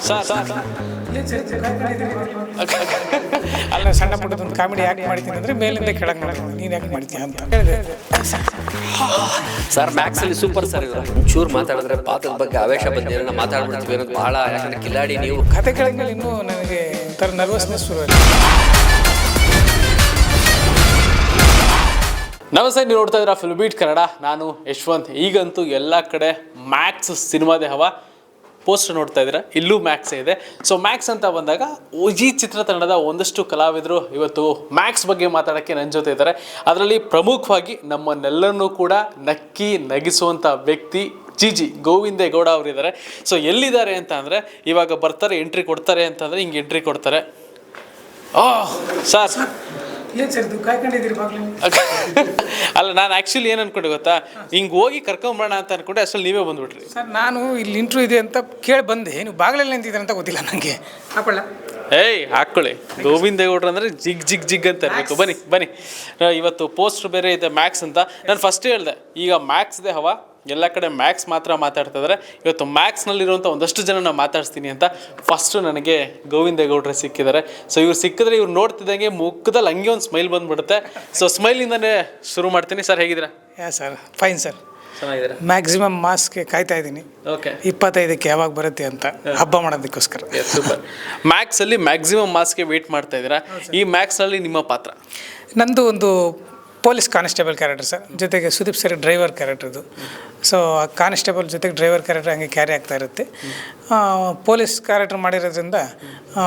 Sir ಅಲ್ಲ ಸಣ್ಣ ಪುಟ್ಟದೊಂದು comedy ಯಾಕೆ ಮಾಡ್ತೀನಿ ಅಂದರೆ ಮೇಲಿಂದ ಕೆಳಗೆ ಮಾಡ್ತೀನಿ, ನೀನು ಯಾಕೆ ಮಾಡ್ತೀಯ ಅಂತ ಹೇಳಿದೆ. ಸರ್ ಮ್ಯಾಕ್ಸಲ್ಲಿ ಸೂಪರ್ ಸರ್ ಇವರು. ಒಂಚೂರು ಮಾತಾಡಿದ್ರೆ ಪಾತ್ರದ ಬಗ್ಗೆ ಆವೇಶ ಬಂದಿರೋ ಮಾತಾಡ್ಬಿಡ್ತೀವಿ ಅನ್ನೋದು ಭಾಳ, ಯಾಕಂದ್ರೆ ಕಿಲಾಡಿ ನೀವು. ಕತೆ ಕೇಳಿದ್ಮೇಲೆ ಇನ್ನೂ ನನಗೆ ಒಂಥರ ನರ್ವಸ್ನೆಸ್ ಶುರು ಆಯಿತು. ನಮಸ್ತೆ, ನೀವು ನೋಡ್ತಾ ಇದ್ದೀರಾ ಫಿಲ್ಮ್ ಬೀಟ್ ಕನ್ನಡ. ನಾನು ಯಶವಂತ್. ಈಗಂತೂ ಎಲ್ಲ ಕಡೆ ಮ್ಯಾಕ್ಸ್ ಸಿನಿಮಾದೇ ಹವಾ. ಪೋಸ್ಟರ್ ನೋಡ್ತಾ ಇದ್ದೀರಾ, ಇಲ್ಲೂ ಮ್ಯಾಕ್ಸೇ ಇದೆ. ಸೊ ಮ್ಯಾಕ್ಸ್ ಅಂತ ಬಂದಾಗ ಈ ಚಿತ್ರತಂಡದ ಒಂದಷ್ಟು ಕಲಾವಿದರು ಇವತ್ತು ಮ್ಯಾಕ್ಸ್ ಬಗ್ಗೆ ಮಾತಾಡೋಕ್ಕೆ ನನ್ನ ಜೊತೆ ಇದ್ದಾರೆ. ಅದರಲ್ಲಿ ಪ್ರಮುಖವಾಗಿ ನಮ್ಮನ್ನೆಲ್ಲರನ್ನೂ ಕೂಡ ನಕ್ಕಿ ನಗಿಸುವಂಥ ವ್ಯಕ್ತಿ ಜಿ ಗೋವಿಂದೇಗೌಡ ಅವರಿದ್ದಾರೆ. ಸೊ ಎಲ್ಲಿದ್ದಾರೆ ಅಂತ ಅಂದರೆ, ಇವಾಗ ಬರ್ತಾರೆ, ಎಂಟ್ರಿ ಕೊಡ್ತಾರೆ ಅಂತಂದರೆ ಹಿಂಗೆ ಎಂಟ್ರಿ ಕೊಡ್ತಾರೆ. ಸರ್ ಏನು ಸರ್ ಇದು ಕಾಯ್ಕೊಂಡಿದ್ದೀರಿ ಬಾಗ್ಲಿ? ಅಲ್ಲ, ನಾನು ಆ್ಯಕ್ಚುಲಿ ಏನು ಅನ್ಕೊಂಡೆ ಗೊತ್ತಾ, ಹಿಂಗೆ ಹೋಗಿ ಕರ್ಕೊಂಬರೋಣ ಅಂತ ಅನ್ಕೊಂಡೆ, ಅಷ್ಟರಲ್ಲಿ ನೀವೇ ಬಂದುಬಿಟ್ರಿ. ಸರ್ ನಾನು ಇಲ್ಲಿ ಇಂಟ್ರ್ಯೂ ಇದೆ ಅಂತ ಕೇಳಿ ಬಂದೆ, ನೀವು ಬಾಗಿಲಲ್ಲಿ ನಿಂತಿದ್ದೀರ ಅಂತ ಗೊತ್ತಿಲ್ಲ ನನಗೆ. ಹಾಕೊಳ್ಳ ಹಾಕ್ಕೊಳ್ಳಿ. ಗೋವಿಂದೇಗೌಡ್ರು ಅಂದರೆ ಜಿಗ್ ಜಿಗ್ ಜಿಗ್ ಅಂತ ಇರಬೇಕು. ಬನ್ನಿ ಬನ್ನಿ. ಇವತ್ತು ಪೋಸ್ಟರ್ ಬೇರೆ ಇದೆ ಮ್ಯಾಕ್ಸ್ ಅಂತ. ನಾನು ಫಸ್ಟ್ ಹೇಳಿದೆ, ಈಗ ಮ್ಯಾಕ್ಸ್ದೇ ಹವಾ, ಎಲ್ಲ ಕಡೆ ಮ್ಯಾಕ್ಸ್ ಮಾತ್ರ ಮಾತಾಡ್ತಾ ಇದ್ದಾರೆ. ಇವತ್ತು ಮ್ಯಾಕ್ಸ್ನಲ್ಲಿರುವಂಥ ಒಂದಷ್ಟು ಜನ ನಾನು ಮಾತಾಡ್ತೀನಿ ಅಂತ ಫಸ್ಟು ನನಗೆ ಗೋವಿಂದೇಗೌಡ್ರೆ ಸಿಕ್ಕಿದ್ದಾರೆ. ಸೊ ಇವ್ರು ಸಿಕ್ಕಿದ್ರೆ ಇವ್ರು ನೋಡ್ತಿದ್ದಂಗೆ ಮುಖದಲ್ಲಿ ಹಂಗೆ ಒಂದು ಸ್ಮೈಲ್ ಬಂದುಬಿಡುತ್ತೆ. ಸೊ ಸ್ಮೈಲಿಂದನೇ ಶುರು ಮಾಡ್ತೀನಿ. ಸರ್ ಹೇಗಿದ್ದೀರಾ? ಯಾ ಸರ್, ಫೈನ್ ಸರ್, ಚೆನ್ನಾಗಿದ್ದೀರಾ? ಮ್ಯಾಕ್ಸಿಮಮ್ ಮಾಸ್ಗೆ ಕಾಯ್ತಾ ಇದ್ದೀನಿ. ಓಕೆ, 25ಕ್ಕೆ ಯಾವಾಗ ಬರುತ್ತೆ ಅಂತ ಹಬ್ಬ ಮಾಡೋದಕ್ಕೋಸ್ಕರ. ಸೂಪರ್. ಮ್ಯಾಕ್ಸಲ್ಲಿ ಮ್ಯಾಕ್ಸಿಮಮ್ ಮಾಸ್ಗೆ ವೆಯ್ಟ್ ಮಾಡ್ತಾ ಇದ್ದೀರಾ. ಈ ಮ್ಯಾಕ್ಸ್ನಲ್ಲಿ ನಿಮ್ಮ ಪಾತ್ರ? ನಂದು ಒಂದು ಪೊಲೀಸ್ ಕಾನ್ಸ್ಟೇಬಲ್ ಕ್ಯಾರೆಕ್ಟರ್ ಸರ್, ಜೊತೆಗೆ ಸುದೀಪ್ ಸರ್ ಡ್ರೈವರ್ ಕ್ಯಾರೆಕ್ಟರ್ ಇದು. ಸೊ ಆ ಕಾನ್ಸ್ಟೇಬಲ್ ಜೊತೆಗೆ ಡ್ರೈವರ್ ಕ್ಯಾರೆಕ್ಟರ್ ಹಂಗೆ ಕ್ಯಾರಿ ಆಗ್ತಾ ಇರುತ್ತೆ. ಪೊಲೀಸ್ ಕ್ಯಾರೆಕ್ಟರ್ ಮಾಡಿರೋದ್ರಿಂದ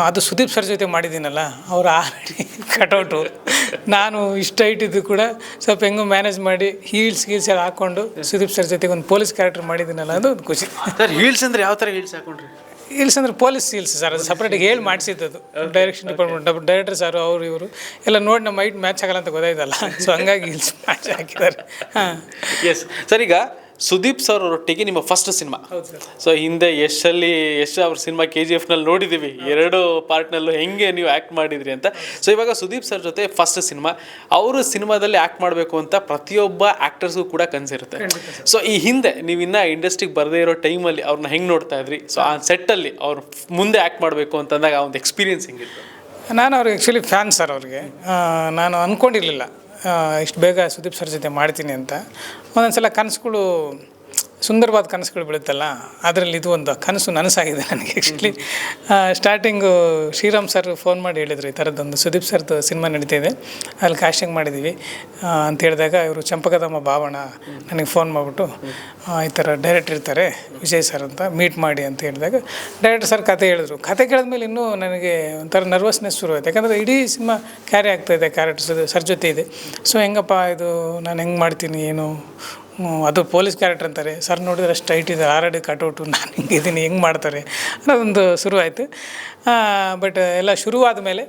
ಅದು ಸುದೀಪ್ ಸರ್ ಜೊತೆ ಮಾಡಿದ್ದೀನಲ್ಲ, ಅವ್ರು ಆಲ್ರೆಡಿ ಕಟೌಟು, ನಾನು ಇಷ್ಟ ಇಟ್ಟಿದ್ದು ಕೂಡ ಸ್ವಲ್ಪ ಹೆಂಗೋ ಮ್ಯಾನೇಜ್ ಮಾಡಿ ಹೀಲ್ಸ್ ಎಲ್ಲ ಹಾಕ್ಕೊಂಡು ಸುದೀಪ್ ಸರ್ ಜೊತೆಗೆ ಒಂದು ಪೊಲೀಸ್ ಕ್ಯಾರೆಕ್ಟರ್ ಮಾಡಿದ್ದೀನಲ್ಲ, ಅದು ಒಂದು ಖುಷಿ. ಸರ್ ಹೀಲ್ಸ್ ಅಂದರೆ ಯಾವ ಥರ ಹೀಲ್ಸ್ ಹಾಕೊಂಡ್ರಿ? ಹೀಲ್ಸ್ ಅಂದರೆ ಪೊಲೀಸ್ ಹೀಲ್ಸ್ ಸರ್, ಅದು ಸಪ್ರೇಟಾಗಿ ಹೇಳಿ ಮಾಡಿಸಿದ್ದು. ಡೈರೆಕ್ಷನ್ ಡಿಪಾರ್ಟ್ಮೆಂಟ್ ಡೈರೆಕ್ಟರ್ ಸರ್ ಅವರು ಇವರು ಎಲ್ಲ ನೋಡಿ ನಮ್ಮ ಹೈಟ್ ಮ್ಯಾಚ್ ಆಗಲ್ಲ ಅಂತ ಗೊತ್ತಾಯ್ತಲ್ಲ, ಸೊ ಹಂಗಾಗಿ ಹೀಲ್ಸ್ ಮ್ಯಾಚ್ ಹಾಕಿದ್ದಾರೆ. ಹಾಂ, ಎಸ್ ಸರ್. ಈಗ ಸುದೀಪ್ ಸರ್ ಅವರೊಟ್ಟಿಗೆ ನಿಮ್ಮ ಫಸ್ಟ್ ಸಿನಿಮಾ. ಸೊ ಹಿಂದೆ ಯಶ್ ಅವ್ರ ಸಿನಿಮಾ KGFನಲ್ಲಿ ನೋಡಿದ್ದೀವಿ, 2 ಪಾರ್ಟ್ನಲ್ಲೂ ಹೆಂಗೆ ನೀವು ಆ್ಯಕ್ಟ್ ಮಾಡಿದ್ರಿ ಅಂತ. ಸೊ ಇವಾಗ ಸುದೀಪ್ ಸರ್ ಜೊತೆ ಫಸ್ಟ್ ಸಿನಿಮಾ, ಅವರು ಸಿನಿಮಾದಲ್ಲಿ ಆ್ಯಕ್ಟ್ ಮಾಡಬೇಕು ಅಂತ ಪ್ರತಿಯೊಬ್ಬ ಆ್ಯಕ್ಟರ್ಸ್ಗೂ ಕೂಡ ಕನಸಿರುತ್ತೆ. ಸೊ ಈ ಹಿಂದೆ ನೀವು ಇನ್ನೂ ಇಂಡಸ್ಟ್ರಿಗೆ ಬರದೇ ಇರೋ ಟೈಮಲ್ಲಿ ಅವ್ರನ್ನ ಹೆಂಗೆ ನೋಡ್ತಾ ಇದ್ರಿ? ಸೊ ಆ ಸೆಟ್ಟಲ್ಲಿ ಅವ್ರು ಮುಂದೆ ಆ್ಯಕ್ಟ್ ಮಾಡಬೇಕು ಅಂತಂದಾಗ ಆ ಒಂದು ಎಕ್ಸ್ಪೀರಿಯನ್ಸ್ ಹೆಂಗಿತ್ತು? ನಾನು ಅವ್ರಿಗೆ ಆ್ಯಕ್ಚುಲಿ ಫ್ಯಾನ್ ಸರ್ ಅವ್ರಿಗೆ. ನಾನು ಅಂದ್ಕೊಂಡಿರಲಿಲ್ಲ ಇಷ್ಟು ಬೇಗ ಸುದೀಪ್ ಸರ್ ಜೊತೆ ಮಾಡ್ತೀನಿ ಅಂತ. ಒಂದೊಂದು ಸಲ ಕನಸುಗಳು, ಸುಂದರವಾದ ಕನಸುಗಳು ಬೀಳುತ್ತಲ್ಲ, ಅದರಲ್ಲಿ ಇದು ಒಂದು ಕನಸು ನನಸಾಗಿದೆ ನನಗೆ. Actually starting Sriram sir phone ಮಾಡಿ ಹೇಳಿದರು, ಈ ಥರದ್ದೊಂದು ಸುದೀಪ್ ಸರ್ದು ಸಿನಿಮಾ ನಡೀತಿದೆ, ಅಲ್ಲಿ ಕಾಸ್ಟಿಂಗ್ ಮಾಡಿದ್ದೀವಿ ಅಂತ ಹೇಳಿದಾಗ, ಇವರು ಚಂಪಕದಮ್ಮ ಭಾವಣ ನನಗೆ ಫೋನ್ ಮಾಡಿಬಿಟ್ಟು, ಈ ಥರ ಡೈರೆಕ್ಟರ್ ಇರ್ತಾರೆ ವಿಜಯ್ ಸರ್ ಅಂತ, ಮೀಟ್ ಮಾಡಿ ಅಂತ ಹೇಳಿದಾಗ ಡೈರೆಕ್ಟರ್ ಸರ್ ಕತೆ ಹೇಳಿದ್ರು. ಕತೆ ಕೇಳಿದ್ಮೇಲೆ ಇನ್ನೂ ನನಗೆ ಒಂಥರ ನರ್ವಸ್ನೆಸ್ ಶುರು ಆಯಿತು. ಯಾಕಂದರೆ ಇಡೀ ಸಿನಿಮಾ ಕ್ಯಾರಿ ಆಗ್ತಾಯಿದೆ, ಕ್ಯಾರೆಕ್ಟರ್ಸ್ ಸರ್ ಜೊತೆ ಇದೆ. ಸೊ ಹೆಂಗಪ್ಪ ಇದು, ನಾನು ಹೆಂಗೆ ಮಾಡ್ತೀನಿ ಏನು, ಅದು ಪೊಲೀಸ್ ಕ್ಯಾರೆಕ್ಟರ್ ಅಂತಾರೆ ಸರ್, ನೋಡಿದ್ರೆ ಅಷ್ಟು ಟೈಟ್ ಇದೆ, ಆಲ್ರೆಡಿ ಕಟೌಟು, ನಾನು ಹಿಂಗಿದ್ದೀನಿ, ಹೆಂಗೆ ಮಾಡ್ತಾರೆ ಅನ್ನೋದೊಂದು ಶುರುವಾಯಿತು. ಬಟ್ ಎಲ್ಲ ಶುರುವಾದ ಮೇಲೆ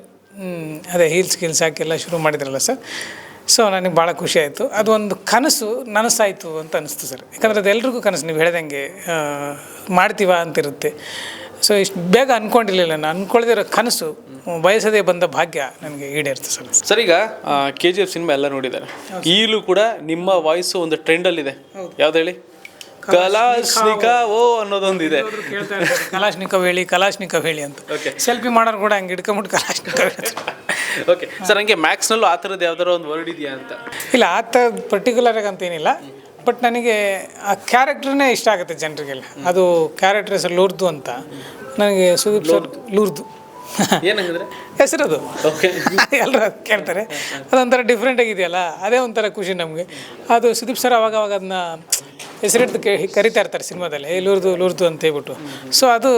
ಅದೇ ಹೀಲ್ಸ್ ಹಾಕಿ ಎಲ್ಲ ಶುರು ಮಾಡಿದ್ರಲ್ಲ ಸರ್, ಸೊ ನನಗೆ ಭಾಳ ಖುಷಿ ಆಯಿತು. ಅದು ಒಂದು ಕನಸು ನನಸಾಯಿತು ಅಂತ ಅನಿಸ್ತು ಸರ್. ಯಾಕಂದರೆ ಅದು ಎಲ್ರಿಗೂ ಕನಸು, ನೀವು ಹೇಳ್ದಂಗೆ ಮಾಡ್ತೀವ ಅಂತಿರುತ್ತೆ. ಸೊ ಇಷ್ಟು ಬೇಗ ಅಂದ್ಕೊಂಡಿರಲಿಲ್ಲ ನಾನು, ಅಂದ್ಕೊಳ್ಳದಿರೋ ಕನಸು, ಬಯಸದೇ ಬಂದ ಭಾಗ್ಯ ನನಗೆ ಈಡೇರ್ತು ಸರ್. ಸರ್ ಈಗ KGF ಸಿನಿಮಾ ಎಲ್ಲ ನೋಡಿದ್ದಾರೆ, ಈಗಲೂ ಕೂಡ ನಿಮ್ಮ ವಾಯ್ಸು ಒಂದು ಟ್ರೆಂಡಲ್ಲಿದೆ. ಯಾವ್ದು ಹೇಳಿ? ಕಲಾಶ್ನಿಕವೋ ಅನ್ನೋದೊಂದಿದೆ. ಕಲಾಶ್ನಿಕವ್ ಹೇಳಿ ಅಂತ. ಓಕೆ, ಸೆಲ್ಫಿ ಮಾಡೋರು ಕೂಡ ಹಂಗೆ ಹಿಡ್ಕೊಂಬಿಟ್ಟು ಕಲಾಶ್ನಿಕವ್ ಹೇಳಿ. ಓಕೆ ಸರ್, ಹಂಗೆ ಮ್ಯಾಕ್ಸ್ನಲ್ಲೂ ಆ ಥರದ್ದು ಯಾವ್ದಾರು ಒಂದು ವರ್ಡ್ ಇದೆಯಾ ಅಂತ? ಇಲ್ಲ, ಆ ಥರದ್ದು ಪರ್ಟಿಕ್ಯುಲರಾಗಿ ಅಂತೇನಿಲ್ಲ, ಬಟ್ ನನಗೆ ಆ ಕ್ಯಾರೆಕ್ಟ್ರನ್ನೇ ಇಷ್ಟ ಆಗುತ್ತೆ ಜನರಿಗೆಲ್ಲ. ಅದು ಕ್ಯಾರೆಕ್ಟರ್ ಹೆಸರು ಲೂರ್ದು ಅಂತ. ನನಗೆ ಸುದೀಪ್ ಸರ್ ಲೂರ್ದು ಏನಂದ್ರೆ ಹೆಸರದು, ಓಕೆ, ಎಲ್ಲರೂ ಕೇಳ್ತಾರೆ, ಅದೊಂಥರ ಡಿಫ್ರೆಂಟ್ ಆಗಿದೆಯಲ್ಲ, ಅದೇ ಒಂಥರ ಖುಷಿ ನಮಗೆ. ಅದು ಸುದೀಪ್ ಸರ್ ಅವಾಗ ಅದನ್ನ ಹೆಸರಿಡ್ದು ಕರಿತಾ ಇರ್ತಾರೆ ಸಿನಿಮಾದಲ್ಲಿ, ಲೂರ್ದು ಅಂತ ಹೇಳ್ಬಿಟ್ಟು. ಸೊ ಅದು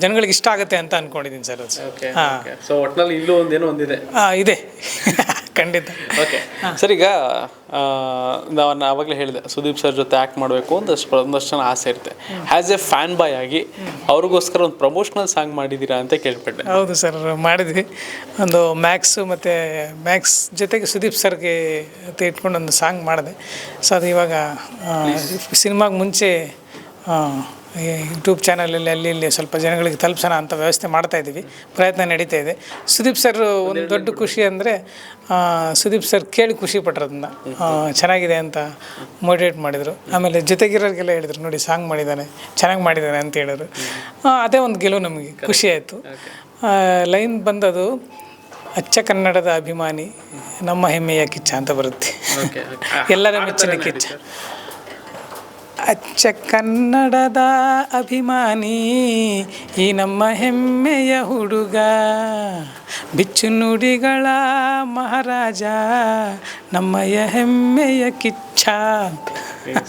ಜನಗಳಿಗೆ ಇಷ್ಟ ಆಗುತ್ತೆ ಅಂತ ಅಂದ್ಕೊಂಡಿದ್ದೀನಿ ಸರ್. ಅದು ಹಾಂ, ಸೊ ಒಟ್ಟಿನಲ್ಲಿ ಇಲ್ಲೂ ಒಂದೇನೋ ಒಂದಿದೆ. ಇದೆ ಖಂಡಿತ. ಓಕೆ ಸರ್, ಈಗ ನಾನು ಆವಾಗಲೇ ಹೇಳಿದೆ, ಸುದೀಪ್ ಸರ್ ಜೊತೆ ಆ್ಯಕ್ಟ್ ಮಾಡಬೇಕು ಒಂದಷ್ಟು ಜನ ಆಸೆ ಇರುತ್ತೆ. ಆ್ಯಸ್ ಎ ಫ್ಯಾನ್ ಬಾಯ್ ಆಗಿ ಅವ್ರಿಗೋಸ್ಕರ ಒಂದು ಪ್ರಮೋಷನಲ್ ಸಾಂಗ್ ಮಾಡಿದ್ದೀರಾ ಅಂತ ಕೇಳ್ಪಟ್ಟೆ. ಹೌದು ಸರ್, ಮಾಡಿದ್ವಿ. ಒಂದು ಮ್ಯಾಕ್ಸ್ ಜೊತೆಗೆ ಸುದೀಪ್ ಸರ್ಗೆ ಅಂತ ಇಟ್ಕೊಂಡು ಒಂದು ಸಾಂಗ್ ಮಾಡಿದೆ. ಸೊ ಅದು ಇವಾಗ ಸಿನಿಮಾಗೆ ಮುಂಚೆ ಯೂಟ್ಯೂಬ್ ಚಾನಲಲ್ಲಿ ಅಲ್ಲಿ ಇಲ್ಲಿ ಸ್ವಲ್ಪ ಜನಗಳಿಗೆ ತಲುಪಿಸೋಣ ಅಂತ ವ್ಯವಸ್ಥೆ ಮಾಡ್ತಾಯಿದ್ದೀವಿ, ಪ್ರಯತ್ನ ನಡೀತಾ ಇದೆ. ಸುದೀಪ್ ಸರ್ ಒಂದು ದೊಡ್ಡ ಖುಷಿ ಅಂದರೆ ಸುದೀಪ್ ಸರ್ ಕೇಳಿ ಖುಷಿ ಪಟ್ರು, ಅದನ್ನು ಚೆನ್ನಾಗಿದೆ ಅಂತ ಮೋಟಿವೇಟ್ ಮಾಡಿದರು. ಆಮೇಲೆ ಜೊತೆಗಿರೋರಿಗೆಲ್ಲ ಹೇಳಿದ್ರು, ನೋಡಿ ಸಾಂಗ್ ಮಾಡಿದ್ದಾನೆ, ಚೆನ್ನಾಗಿ ಮಾಡಿದ್ದಾನೆ ಅಂತ ಹೇಳಿದ್ರು. ಅದೇ ಒಂದು ಗೆಲುವು ನಮಗೆ, ಖುಷಿ ಆಯಿತು. ಲೈನ್ ಬಂದದು ಅಚ್ಚ ಕನ್ನಡದ ಅಭಿಮಾನಿ ನಮ್ಮ ಹೆಮ್ಮೆಯ ಕಿಚ್ಚ ಅಂತ ಬರುತ್ತೆ. ಎಲ್ಲರ ಮೆಚ್ಚಿನ ಕಿಚ್ಚ. ಅಚ್ಚ ಕನ್ನಡದ ಅಭಿಮಾನಿ ಈ ನಮ್ಮ ಹೆಮ್ಮೆಯ ಹುಡುಗ, ಬಿಚ್ಚು ನುಡಿಗಳ ಮಹಾರಾಜ ನಮ್ಮಯ ಹೆಮ್ಮೆಯ ಕಿಚ್ಚ.